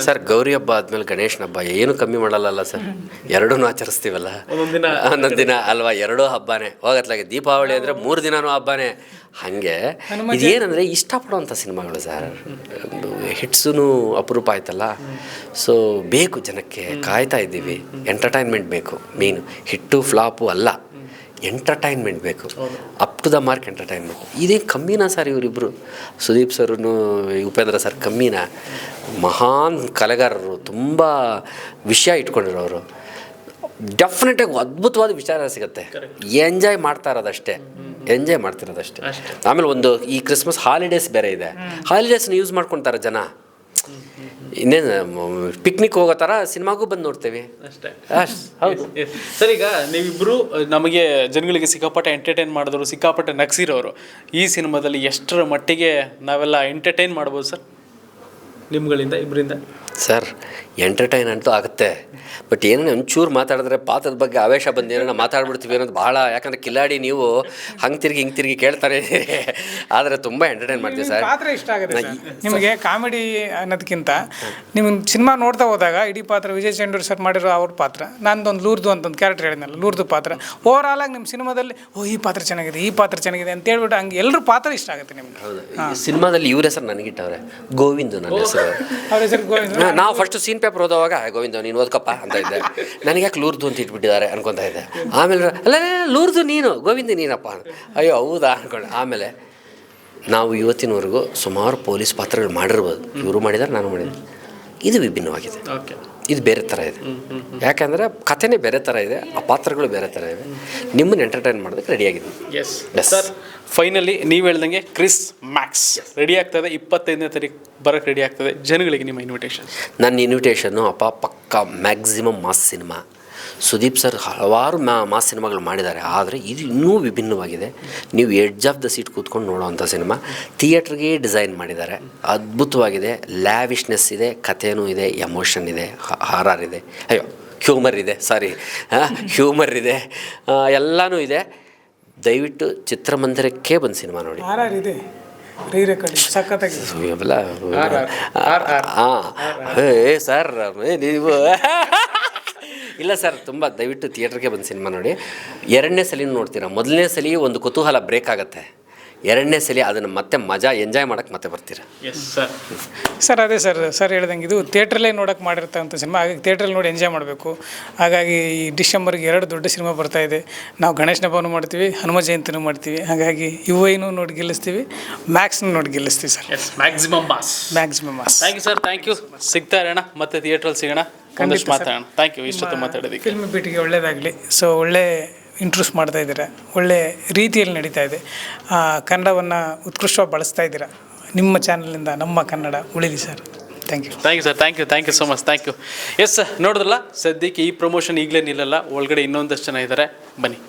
ಸರ್ ಗೌರಿ ಹಬ್ಬ ಆದಮೇಲೆ ಗಣೇಶನ ಹಬ್ಬ ಏನು ಕಮ್ಮಿ ಮಾಡಲ್ಲ ಸರ್, ಎರಡೂ ಆಚರಿಸ್ತೀವಲ್ಲ ಒಂದೊಂದು ದಿನ ಅಲ್ವಾ, ಎರಡೂ ಹಬ್ಬನೇ ಹೋಗತ್ಲಾಗೆ. ದೀಪಾವಳಿ ಅಂದರೆ 3 ದಿನನೂ ಹಬ್ಬನೇ. ಹಾಗೆ ಇದೇನಂದರೆ ಇಷ್ಟಪಡುವಂಥ ಸಿನಿಮಾಗಳು ಸರ್, ಒಂದು ಹಿಟ್ಸೂ ಅಪರೂಪ ಆಯ್ತಲ್ಲ. ಸೊ ಬೇಕು ಜನಕ್ಕೆ, ಕಾಯ್ತಾ ಇದ್ದೀವಿ. ಎಂಟರ್ಟೈನ್ಮೆಂಟ್ ಬೇಕು ಮೇನು, ಹಿಟ್ಟು ಫ್ಲಾಪು ಅಲ್ಲ, ಎಂಟರ್ಟೈನ್ಮೆಂಟ್ ಬೇಕು, up to the mark entertainment. ಇದೇ ಕಮ್ಮಿನಾ ಸರ್ ಇವರಿಬ್ಬರು, ಸುದೀಪ್ ಸರ್ ಉಪೇಂದ್ರ ಸರ್ ಕಮ್ಮಿನಾ? ಮಹಾನ್ ಕಲೆಗಾರರು, ತುಂಬ ವಿಷಯ ಇಟ್ಕೊಂಡಿರೋರು. ಡೆಫಿನೆಟಾಗಿ ಅದ್ಭುತವಾದ ವಿಚಾರ ಸಿಗುತ್ತೆ. ಎಂಜಾಯ್ ಮಾಡ್ತಾ ಇರೋದಷ್ಟೇ, ಎಂಜಾಯ್ ಮಾಡ್ತಿರೋದಷ್ಟೇ. ಆಮೇಲೆ ಒಂದು ಈ ಕ್ರಿಸ್ಮಸ್ ಹಾಲಿಡೇಸ್ ಬೇರೆ ಇದೆ, ಹಾಲಿಡೇಸ್ನ ಯೂಸ್ ಮಾಡ್ಕೊತಾರೆ ಜನ. ಇನ್ನೇನು ಪಿಕ್ನಿಕ್ ಹೋಗೋ ಥರ ಸಿನಿಮಾಗೂ ಬಂದು ನೋಡ್ತೇವೆ ಅಷ್ಟೇ. ಹೌದು ಸರ್, ಈಗ ನೀವಿಬ್ಬರು ನಮಗೆ ಜನಗಳಿಗೆ ಸಿಕ್ಕಾಪಟ್ಟೆ ಎಂಟರ್ಟೈನ್ ಮಾಡಿದವರು, ಸಿಕ್ಕಾಪಟ್ಟೆ ನಗಿಸಿರೋರು. ಈ ಸಿನಿಮಾದಲ್ಲಿ ಎಷ್ಟರ ಮಟ್ಟಿಗೆ ನಾವೆಲ್ಲ ಎಂಟರ್ಟೈನ್ ಮಾಡ್ಬೋದು ಸರ್ ನಿಮ್ಗಳಿಂದ, ಇಬ್ಬರಿಂದ? ಸರ್ ಎಂಟರ್ಟೈನ್ ಅಂತೂ ಆಗುತ್ತೆ, ಬಟ್ ಏನೇನು ಒಂಚೂರು ಮಾತಾಡಿದ್ರೆ ಪಾತ್ರದ ಬಗ್ಗೆ ಆವೇಶ ಬಂದು ಏನೇನೋ ಮಾತಾಡ್ಬಿಡ್ತೀವಿ ಅನ್ನೋದು ಭಾಳ. ಯಾಕಂದರೆ ಕಿಲಾಡಿ ನೀವು ಹಂಗೆ ತಿರುಗಿ ಹಿಂಗೆ ತಿರುಗಿ ಕೇಳ್ತಾರೆ, ಆದರೆ ತುಂಬ ಎಂಟರ್ಟೈನ್ ಮಾಡ್ತೀವಿ ಸರ್. ಪಾತ್ರ ಇಷ್ಟ ಆಗುತ್ತೆ ನಿಮಗೆ ಕಾಮಿಡಿ ಅನ್ನೋದಕ್ಕಿಂತ ನಿಮಗೆ ಸಿನಿಮಾ ನೋಡ್ತಾ ಹೋದಾಗ ಇಡೀ ಪಾತ್ರ ವಿಜಯ್ ಚಂಡೂರ್ ಸರ್ ಮಾಡಿರೋ ಅವ್ರ ಪಾತ್ರ, ನಂದೊಂದು ಲೂರ್ದು ಅಂತ ಒಂದು ಕ್ಯಾರೆಕ್ಟರ್ ಹೇಳಿದ್ನಲ್ಲ, ಲೂರ್ದು ಪಾತ್ರ ಓವರಾಲ್ ಆಗಿ ನಿಮ್ಮ ಸಿನಿಮಾದಲ್ಲಿ ಈ ಪಾತ್ರ ಚೆನ್ನಾಗಿದೆ, ಈ ಪಾತ್ರ ಚೆನ್ನಾಗಿದೆ ಅಂತ ಹೇಳ್ಬಿಟ್ಟು ಹಂಗೆ ಎಲ್ಲರೂ ಪಾತ್ರ ಇಷ್ಟ ಆಗುತ್ತೆ ನಿಮ್ಗೆ. ಹೌದು, ಸಿನಿಮಾದಲ್ಲಿ ಇವ್ರ ಹೆಸರು ನನಗಿಟ್ಟವ್ರೆ, ಗೋವಿಂದು ನನ್ನ ಹೆಸರು. ಅವ್ರ ಹೆಸರು ಗೋವಿಂದ. ನಾವು ಫಸ್ಟ್ ಸೀನ್ ಪೇಪರ್ ಓದೋವಾಗ ಗೋವಿಂದ ನೀನು ಓದ್ಕಪ್ಪ ಅಂತ ಇದ್ದೆ, ನನಗೆ ಯಾಕೆ ಲೂರ್ದು ಅಂತ ಇಟ್ಬಿಟ್ಟಿದ್ದಾರೆ ಅನ್ಕೊತಾ ಇದ್ದೆ. ಆಮೇಲೆ ಅಲ್ಲ ಲೂರ್ದು ನೀನು, ಗೋವಿಂದ ನೀನಪ್ಪ. ಅಯ್ಯೋ ಹೌದಾ ಅನ್ಕೊಂಡು. ಆಮೇಲೆ ನಾವು ಇವತ್ತಿನವರೆಗೂ ಸುಮಾರು ಪೊಲೀಸ್ ಪಾತ್ರಗಳು ಮಾಡಿರ್ಬೋದು, ಇವರು ಮಾಡಿದ್ದಾರೆ, ನಾನು ಮಾಡಿದ್ದೆ. ಇದು ವಿಭಿನ್ನವಾಗಿದೆ, ಇದು ಬೇರೆ ಥರ ಇದೆ. ಯಾಕಂದರೆ ಕಥೆನೇ ಬೇರೆ ಥರ ಇದೆ, ಆ ಪಾತ್ರಗಳು ಬೇರೆ ಥರ ಇವೆ. ನಿಮ್ಮನ್ನು ಎಂಟರ್ಟೈನ್ ಮಾಡೋದಕ್ಕೆ ರೆಡಿಯಾಗಿದೆ. ಎಸ್ ಸರ್, ಫೈನಲಿ ನೀವು ಹೇಳ್ದಂಗೆ ಕ್ರಿಸ್ ಮ್ಯಾಕ್ಸ್ ರೆಡಿ ಆಗ್ತದೆ, 25ನೇ ತಾರೀಕು ಬರೋಕ್ಕೆ ರೆಡಿ ಆಗ್ತದೆ. ಜನಗಳಿಗೆ ನಿಮ್ಮ ಇನ್ವಿಟೇಷನ್? ನನ್ನ ಇನ್ವಿಟೇಷನ್ನು ಪಕ್ಕ maximum mass cinema. Sudeep sir ಹಲವಾರು ಮಾಸ್ ಸಿನಿಮಾಗಳು ಮಾಡಿದ್ದಾರೆ, ಆದರೆ ಇದು ಇನ್ನೂ ವಿಭಿನ್ನವಾಗಿದೆ. ನೀವು ಎಡ್ಜ್ ಆಫ್ ದ ಸೀಟ್ ಕೂತ್ಕೊಂಡು ನೋಡೋವಂಥ ಸಿನಿಮಾ. ಥಿಯೇಟ್ರಿಗೆ ಡಿಸೈನ್ ಮಾಡಿದ್ದಾರೆ, ಅದ್ಭುತವಾಗಿದೆ. ಲ್ಯಾವಿಶ್ನೆಸ್ ಇದೆ, ಕಥೆನೂ ಇದೆ, ಎಮೋಷನ್ ಇದೆ, ಹಾರರ್ ಇದೆ, ಹ್ಯೂಮರ್ ಇದೆ, ಹ್ಯೂಮರ್ ಇದೆ, ಎಲ್ಲನೂ ಇದೆ. ದಯವಿಟ್ಟು ಚಿತ್ರಮಂದಿರಕ್ಕೆ ಬಂದು ಸಿನಿಮಾ ನೋಡಿ. ಸರ್ ನೀವು ಇಲ್ಲ ಸರ್, ತುಂಬ ದಯವಿಟ್ಟು ಥಿಯೇಟ್ರಿಗೆ ಬಂದು ಸಿನಿಮಾ ನೋಡಿ. 2ನೇ ಸಲ ನೋಡ್ತೀರಾ. 1ನೇ ಸಲ ಒಂದು ಕುತೂಹಲ ಬ್ರೇಕ್ ಆಗುತ್ತೆ, 2ನೇ ಸಲ ಅದನ್ನು ಮತ್ತೆ ಮಜಾ ಎಂಜಾಯ್ ಮಾಡೋಕ್ಕೆ ಮತ್ತೆ ಬರ್ತೀರಾ. ಸರ್ ಅದೇ ಸರ್ ಹೇಳ್ದಂಗೆ ಇದು ಥಿಯೇಟ್ರಲ್ಲೇ ನೋಡೋಕೆ ಮಾಡಿರ್ತಂಥ ಸಿನಿಮಾ. ಹಾಗಾಗಿ ಥಿಯೇಟ್ರಲ್ಲಿ ನೋಡಿ ಎಂಜಾಯ್ ಮಾಡಬೇಕು. ಹಾಗಾಗಿ ಈ ಡಿಸೆಂಬರ್ಗೆ 2 ದೊಡ್ಡ ಸಿನಿಮಾ ಬರ್ತಾಯಿದೆ. ನಾವು ಗಣೇಶನ ಹಬ್ಬನೂ ಮಾಡ್ತೀವಿ, ಹನುಮ ಜಯಂತಿನೂ ಮಾಡ್ತೀವಿ. ಹಾಗಾಗಿ UIನೂ ನೋಡಿ ಗೆಲ್ಲಿಸ್ತೀವಿ, ಮ್ಯಾಕ್ಸ್ನೂ ನೋಡಿ ಗೆಲ್ಲಿಸ್ತೀವಿ sir. Maximum mass. Thank you sir, thank you. ಸಿಗ್ತಾ ಇರೋಣ ಮತ್ತೆ ಥಿಯೇಟ್ರಲ್ಲಿ ಸಿಗೋಣ, ಒಂದಷ್ಟು ಮಾತಾಡೋಣ. ಥ್ಯಾಂಕ್ ಯು ಇಷ್ಟೊತ್ತು ಮಾತಾಡೋದಕ್ಕೆ. ಫಿಲ್ಮ್ ಬೀಟಿಗೆ ಒಳ್ಳೆಯದಾಗಲಿ. ಸೊ ಒಳ್ಳೆ ಇಂಟ್ರೂಸ್ ಮಾಡ್ತಾ ಇದ್ದೀರಾ, ಒಳ್ಳೆ ರೀತಿಯಲ್ಲಿ ನಡೀತಾ ಇದೆ. ಕನ್ನಡವನ್ನು ಉತ್ಕೃಷ್ಟವಾಗಿ ಬಳಸ್ತಾ ಇದ್ದೀರಾ. ನಿಮ್ಮ ಚಾನಲಿಂದ ನಮ್ಮ ಕನ್ನಡ ಉಳಿಲಿ sir. Thank you sir, thank you so much. Thank you. Yes sir, ನೋಡಿದ್ರಲ್ಲ, ಸದ್ಯಕ್ಕೆ ಈ ಪ್ರಮೋಷನ್ ಈಗಲೇ ನಿಲ್ಲಲ್ಲ, ಒಳಗಡೆ ಇನ್ನೊಂದಷ್ಟು ಜನ ಇದ್ದಾರೆ, ಬನ್ನಿ.